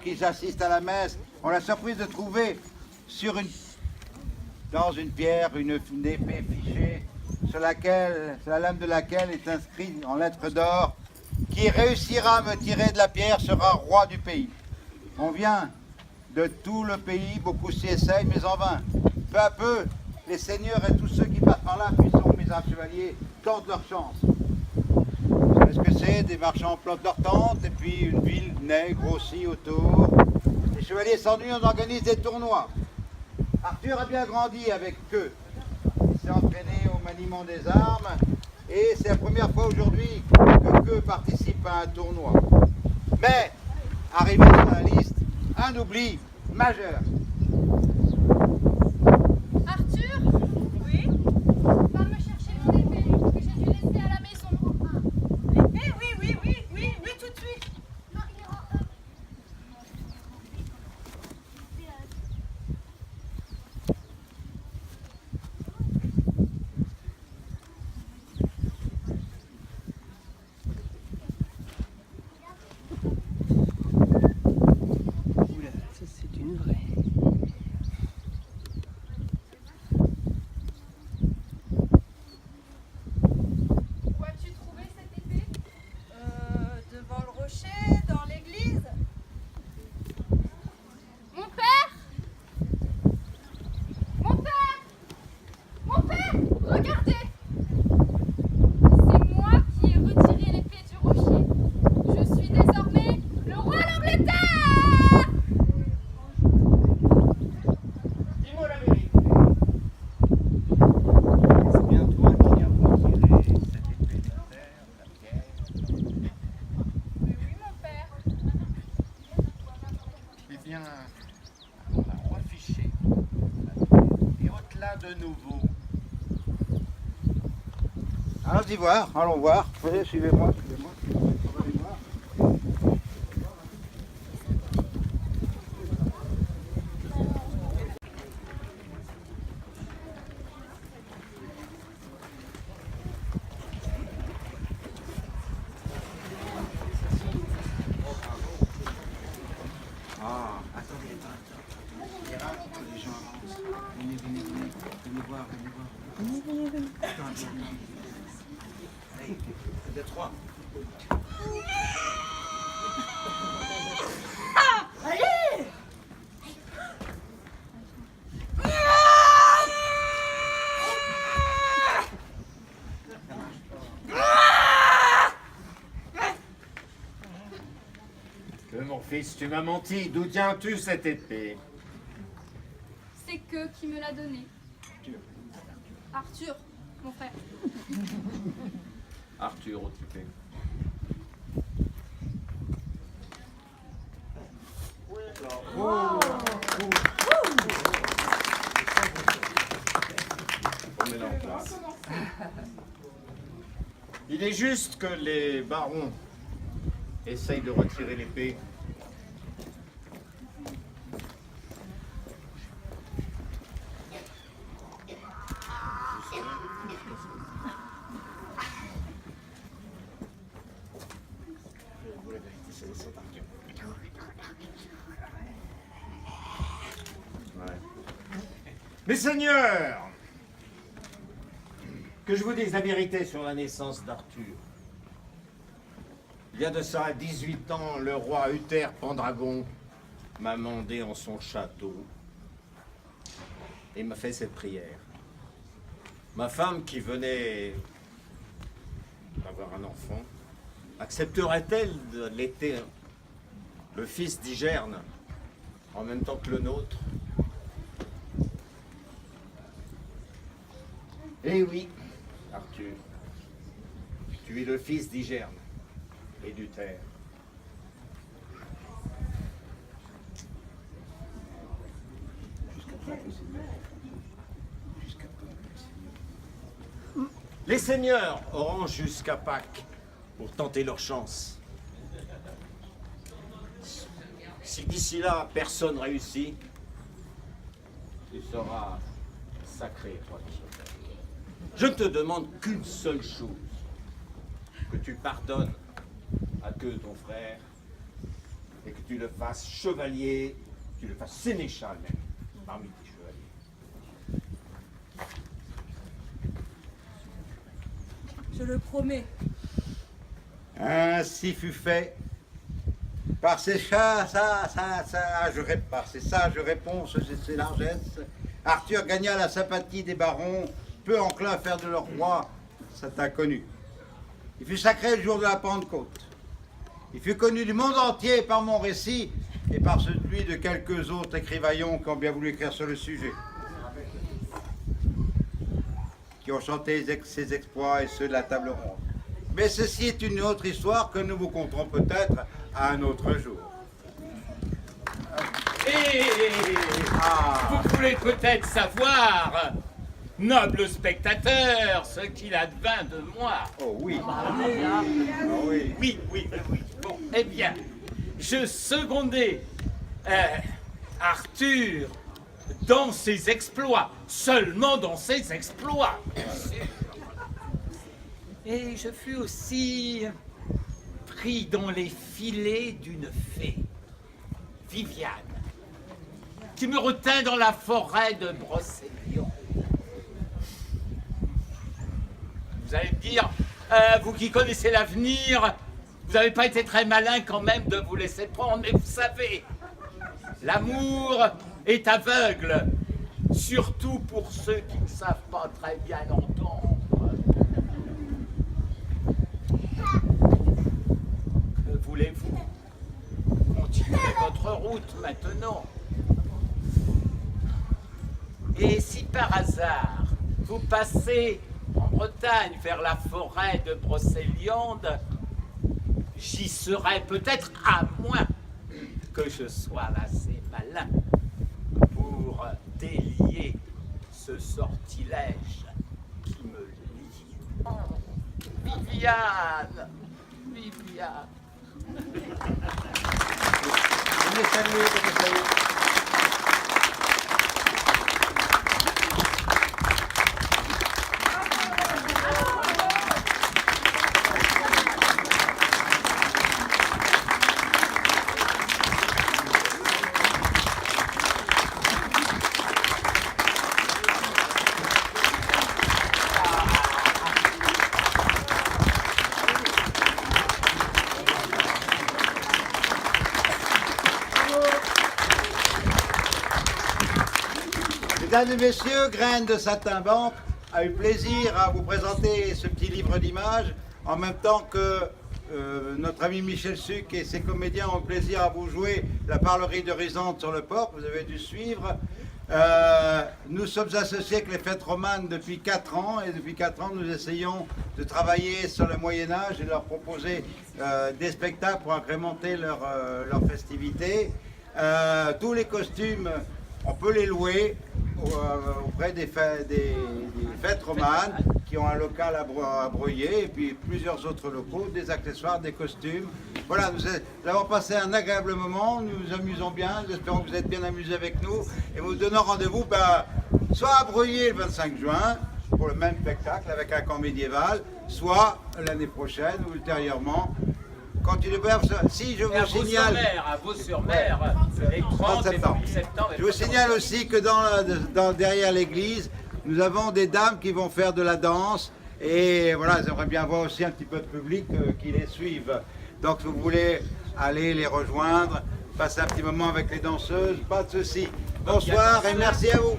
Qu'ils assistent à la messe ont la surprise de trouver dans une pierre une épée fichée sur la lame de laquelle est inscrit en lettres d'or: qui réussira à me tirer de la pierre sera roi du pays. On vient de tout le pays, beaucoup s'y essayent, mais en vain. Peu à peu, les seigneurs et tous ceux qui passent par là, puissants misérables chevaliers, tentent leur chance. Vous savez ce que c'est? Des marchands plantent leur tente, et puis une ville naît, grossit autour. Les chevaliers s'ennuient, on organise des tournois. Arthur a bien grandi avec eux. Il s'est entraîné au maniement des armes, et c'est la première fois aujourd'hui que participe à un tournoi. Mais, arrivé sur la liste, un oubli majeur. Arthur? Oui? Va me chercher mon épée que j'ai dû laisser à la maison. L'épée? Oui, tout de suite. Non, il est en... Oula, ça c'est une vraie. Où as-tu trouvé cette épée? Devant le rocher, dans l'église. Mon père! Mon père! Mon père! Regardez! C'est moi qui ai retiré l'épée du rocher. Je suis désormais le roi d'Angleterre! Dis-moi la vérité. Est-ce bien toi qui as retiré cette épée de terre, la pierre? Mais oui, mon père. Eh bien, on va reficher. Et ôte-la de nouveau. Allons-y voir, allons voir. Suivez-moi, suivez-moi. On va aller voir. Ah, attendez. Il y a un petit peu les gens avancent. Venez voir, venez voir. Attends. Allez, vous êtes trois. Que mon fils, tu m'as menti. D'où tiens-tu cette épée? C'est que qui me l'a donné. Arthur, mon frère. Arthur, occupé. Remets-la en place. Il est juste que les barons essayent de retirer l'épée. Ouais. Mes seigneurs, que je vous dise la vérité sur la naissance d'Arthur. Il y a de ça à 18 ans, le roi Uther Pendragon m'a mandé en son château et m'a fait cette prière. Ma femme qui venait d'avoir un enfant, accepterait-elle de l'été le fils d'Igerne en même temps que le nôtre? Eh oui, Arthur, tu es le fils d'Igerne et d'Uther. Les seigneurs auront jusqu'à Pâques pour tenter leur chance. Si d'ici là personne réussit, tu seras sacré, toi. Je ne te demande qu'une seule chose, que tu pardonnes à que ton frère et que tu le fasses chevalier, que tu le fasses sénéchal même, parmi tes chevaliers. Je le promets. Ainsi fut fait. Par ces sages réponses et ces largesses, Arthur gagna la sympathie des barons, peu enclins à faire de leur roi cet inconnu. Il fut sacré le jour de la Pentecôte. Il fut connu du monde entier par mon récit et par celui de quelques autres écrivaillons qui ont bien voulu écrire sur le sujet, qui ont chanté ses exploits et ceux de la table ronde. Mais ceci est une autre histoire que nous vous conterons peut-être à un autre jour. Et vous voulez peut-être savoir, noble spectateur, ce qu'il advint de moi. Oh oui. Oui. Bon, eh bien, je secondais Arthur dans ses exploits, seulement dans ses exploits. Et je fus aussi pris dans les filets d'une fée, Viviane, qui me retint dans la forêt de Brocéliande. Vous allez me dire, vous qui connaissez l'avenir, vous n'avez pas été très malin quand même de vous laisser prendre, mais vous savez, l'amour est aveugle, surtout pour ceux qui ne savent pas très bien l'entendre. Que voulez-vous? Continuez votre route maintenant. Et si par hasard vous passez en Bretagne vers la forêt de Brocéliande, j'y serai peut-être, à moins que je sois assez malin pour délier ce sortilège qui me lie. Oh, Viviane. Venez saluer. Mesdames et messieurs, Graines de Satin-Banque a eu plaisir à vous présenter ce petit livre d'images, en même temps que notre ami Michel Suc et ses comédiens ont eu plaisir à vous jouer la parlerie de Risante sur le port, vous avez dû suivre. Nous sommes associés avec les fêtes romanes depuis 4 ans, et depuis 4 ans nous essayons de travailler sur le Moyen-Âge et de leur proposer des spectacles pour agrémenter leur festivités. Tous les costumes, on peut les louer auprès des fêtes romanes qui ont un local à Breuillé et puis plusieurs autres locaux, des accessoires, des costumes. Voilà, nous avons passé un agréable moment, nous nous amusons bien, nous espérons que vous êtes bien amusés avec nous et nous donnons rendez-vous soit à Breuillé le 25 juin pour le même spectacle avec un camp médiéval, soit l'année prochaine ou ultérieurement. Si je vous signale, à Vaux-sur-Mer, les 30 et 1er septembre. Je vous signale aussi que derrière l'église, nous avons des dames qui vont faire de la danse et voilà, j'aimerais bien voir aussi un petit peu de public qui les suive. Donc si vous voulez aller les rejoindre, passer un petit moment avec les danseuses, pas de souci. Bonsoir et merci à vous.